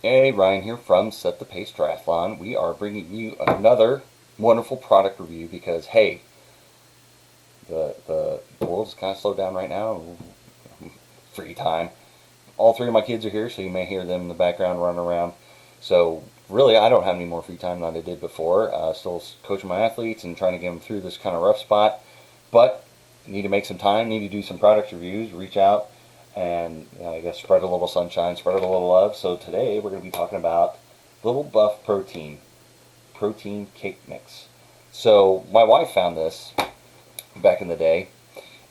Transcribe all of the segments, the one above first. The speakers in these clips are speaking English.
Hey, Ryan here from Set the Pace Triathlon. We are bringing you another wonderful product review because, hey, the world is kind of slowed down right now. Free time. All three of my kids are here, so you may hear them in the background running around. So, really, I don't have any more free time than I did before. Still coaching my athletes and trying to get them through this kind of rough spot. But, need to make some time, need to do some product reviews, reach out, and I guess spread a little sunshine, spread a little love. So today we're going to be talking about Lil Buff Protein Cake Mix. So my wife found this back in the day,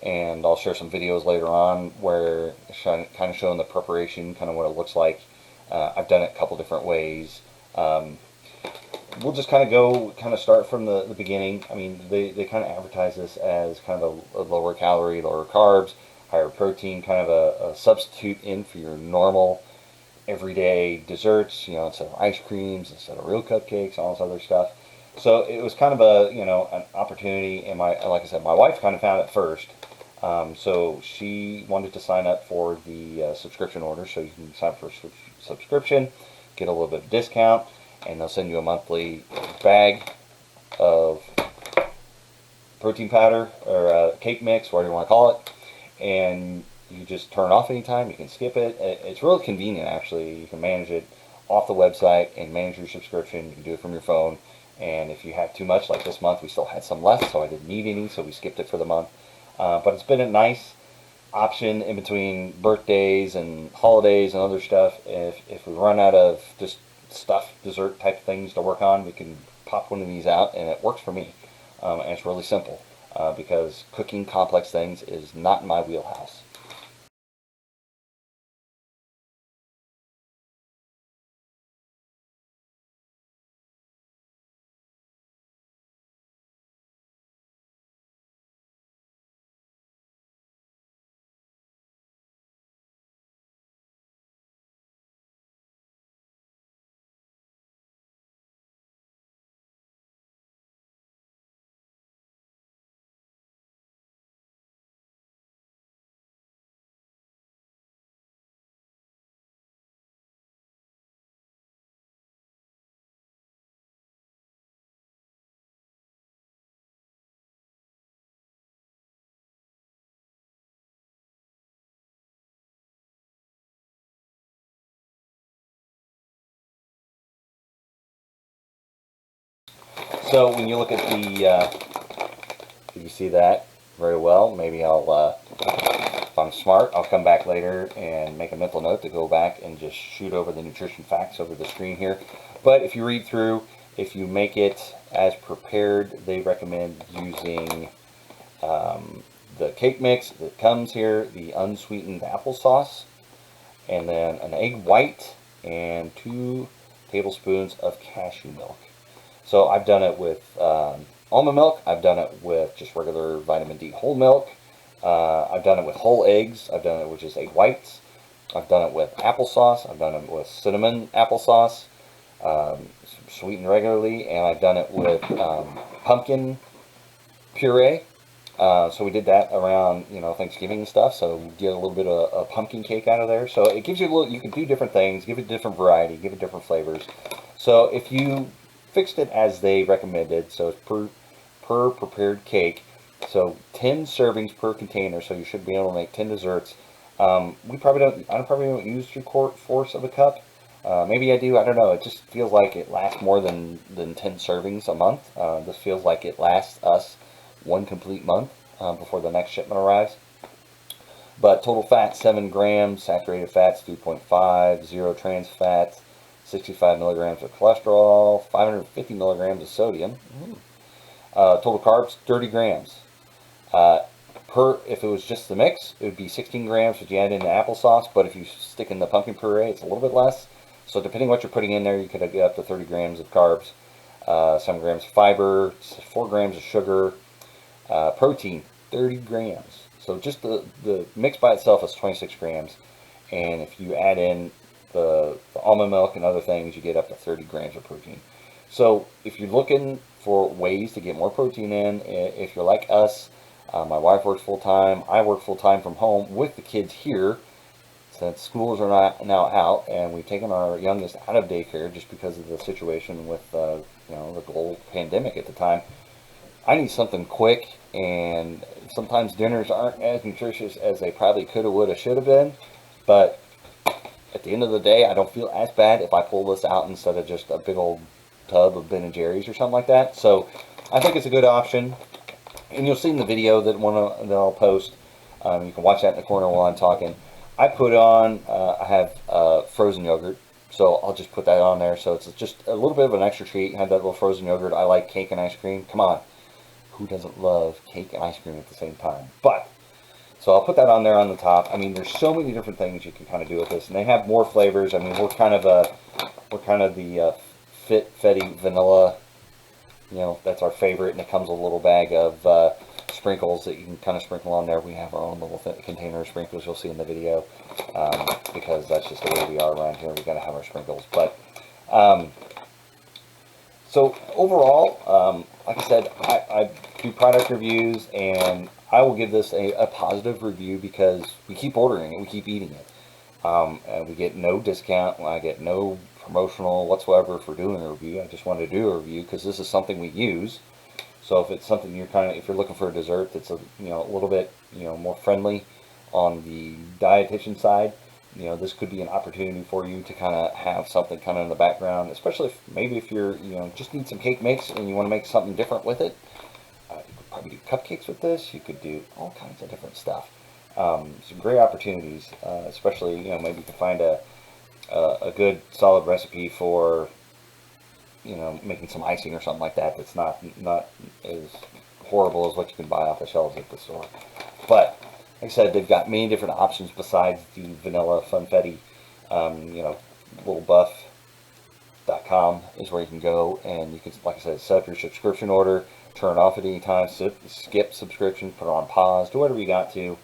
and I'll share some videos later on where kind of showing the preparation, kind of what it looks like. I've done it a couple different ways. We'll just kind of start from the beginning. I mean, they kind of advertise this as kind of a lower calorie, lower carbs, higher protein, kind of a substitute in for your normal everyday desserts, instead of ice creams, instead of real cupcakes, all this other stuff. So it was kind of an opportunity, and like I said, my wife kind of found it first. So she wanted to sign up for the subscription order, so you can sign up for a subscription, get a little bit of discount, and they'll send you a monthly bag of protein powder or cake mix, whatever you want to call it, and you just turn it off anytime. You can skip it. It's really convenient, actually. You can manage it off the website and manage your subscription. You can do it from your phone, and if you have too much, like this month, we still had some left, so I didn't need any, so we skipped it for the month. But it's been a nice option in between birthdays and holidays and other stuff. If we run out of just stuff, dessert type things to work on, we can pop one of these out, and it works for me. And it's really simple because cooking complex things is not in my wheelhouse. So when you look at you see that very well. Maybe if I'm smart, I'll come back later and make a mental note to go back and just shoot over the nutrition facts over the screen here. But if you read through, if you make it as prepared, they recommend using the cake mix that comes here, the unsweetened applesauce, and then an egg white and 2 tablespoons of cashew milk. So I've done it with almond milk. I've done it with just regular vitamin D whole milk. I've done it with whole eggs. I've done it with just egg whites. I've done it with applesauce. I've done it with cinnamon applesauce, sweetened regularly, and I've done it with pumpkin puree. So we did that around Thanksgiving and stuff. So we get a little bit of a pumpkin cake out of there. So it gives you a little. You can do different things, give it different variety, give it different flavors. So if you fixed it as they recommended, so it's per prepared cake, so 10 servings per container, so you should be able to make 10 desserts. I probably don't use 3/4 of a cup. Maybe I do, I don't know. It just feels like it lasts more than 10 servings a month. This feels like it lasts us one complete month before the next shipment arrives. But total fat, 7 grams, saturated fats, 3.5, zero trans fats, 65 milligrams of cholesterol, 550 milligrams of sodium. Total carbs, 30 grams. If it was just the mix, it would be 16 grams if you add in the applesauce, but if you stick in the pumpkin puree, it's a little bit less. So depending what you're putting in there, you could get up to 30 grams of carbs, 7 grams of fiber, 4 grams of sugar, protein, 30 grams. So just the mix by itself is 26 grams. And if you add in the almond milk and other things, you get up to 30 grams of protein. So if you're looking for ways to get more protein in, if you're like us, my wife works full-time, I work full-time from home with the kids here, since schools are not now out and we've taken our youngest out of daycare just because of the situation with the global pandemic at the time, I need something quick. And sometimes dinners aren't as nutritious as they probably could have, would have, should have been. But at the end of the day, I don't feel as bad if I pull this out instead of just a big old tub of Ben and Jerry's or something like that. So I think it's a good option. And you'll see in the video that that I'll post. You can watch that in the corner while I'm talking. I put on, I have frozen yogurt, so I'll just put that on there. So it's just a little bit of an extra treat. Have that little frozen yogurt. I like cake and ice cream. Come on, who doesn't love cake and ice cream at the same time? But so I'll put that on there on the top. I mean, there's so many different things you can kind of do with this, and they have more flavors. I mean, we're kind of the Fetty vanilla. That's our favorite, and it comes with a little bag of sprinkles that you can kind of sprinkle on there. We have our own little container of sprinkles you'll see in the video, because that's just the way we are around here. We got to have our sprinkles. But so overall, like I said, I do product reviews, and I will give this a positive review because we keep ordering it, we keep eating it, and we get no discount. I get no promotional whatsoever for doing a review. I just wanted to do a review because this is something we use. So if it's something if you're looking for a dessert that's a little bit more friendly on the dietitian side, this could be an opportunity for you to kind of have something kind of in the background, especially if you're just need some cake mix and you want to make something different with it. You could probably do cupcakes with this. You could do all kinds of different stuff. Some great opportunities, especially maybe you can find a good solid recipe for making some icing or something like that that's not as horrible as what you can buy off the shelves at the store. But like I said, they've got many different options besides the vanilla funfetti. LilBuff.com is where you can go, and you can, like I said, set up your subscription order, turn it off at any time, skip subscription, put it on pause, do whatever you got to. And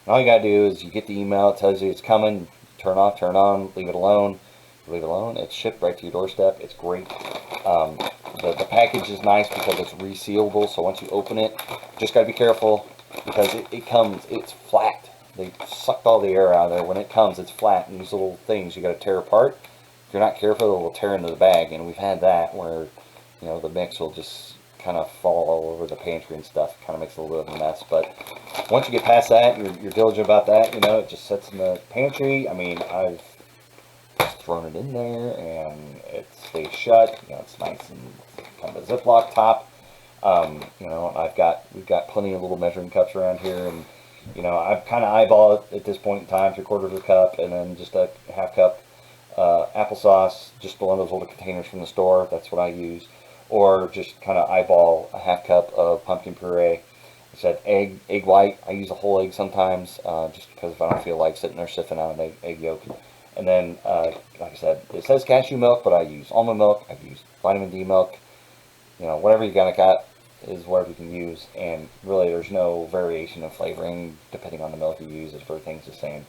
all you got to do is you get the email, it tells you it's coming, turn off, turn on, leave it alone. Leave it alone. It's shipped right to your doorstep. It's great. The package is nice because it's resealable, so once you open it, just got to be careful because it's flat. They sucked all the air out of there. When it comes, it's flat, and these little things you got to tear apart. If you're not careful, it will tear into the bag, and we've had that where the mix will just kind of fall all over the pantry and stuff. Kind of makes it a little bit of a mess, but once you get past that, you're diligent about that. It just sits in the pantry. I mean, I've thrown it in there and it stays shut. It's nice and kind of a Ziploc top. We've got plenty of little measuring cups around here, and I've kind of eyeball it at this point in time, 3/4 of a cup, and then just a half cup applesauce, just one of those little containers from the store. That's what I use, or just kind of eyeball a half cup of pumpkin puree. I said egg white. I use a whole egg sometimes, just because if I don't feel like sitting there sipping out an egg yolk. And then, like I said, it says cashew milk, but I use almond milk. I've used vitamin D milk. Whatever you got is whatever you can use. And really, there's no variation of flavoring depending on the milk you use. Everything's the same.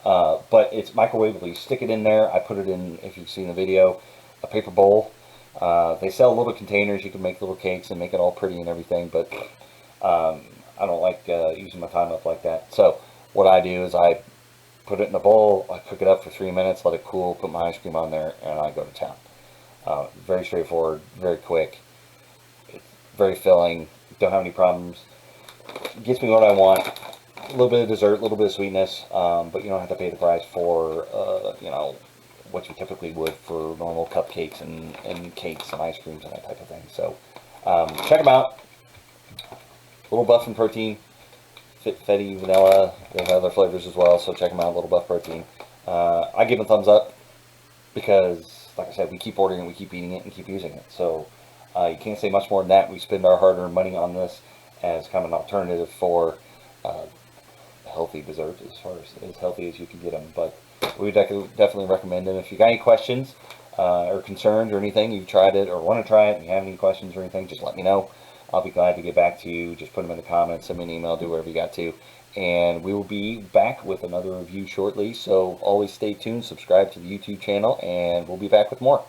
But it's microwavable. You stick it in there. I put it in, if you've seen the video, a paper bowl. They sell little containers. You can make little cakes and make it all pretty and everything. But I don't like using my time up like that. So what I do is I put it in a bowl, I cook it up for 3 minutes, let it cool, put my ice cream on there, and I go to town. Very straightforward, very quick, it's very filling, don't have any problems. It gets me what I want. A little bit of dessert, a little bit of sweetness, but you don't have to pay the price for, what you typically would for normal cupcakes and cakes and ice creams and that type of thing. So, check them out. Lil Buff and Protein. Fetty vanilla. They have other flavors as well, so check them out. Lil Buff Protein. I give them a thumbs up because, like I said, we keep ordering it, we keep eating it, and keep using it. So you can't say much more than that. We spend our hard-earned money on this as kind of an alternative for healthy desserts, as healthy as you can get them. But we would definitely recommend them. If you got any questions or concerns or anything, you've tried it or want to try it, and you have any questions or anything, just let me know. I'll be glad to get back to you. Just put them in the comments, send me an email, do whatever you got to. And we will be back with another review shortly. So always stay tuned, subscribe to the YouTube channel, and we'll be back with more.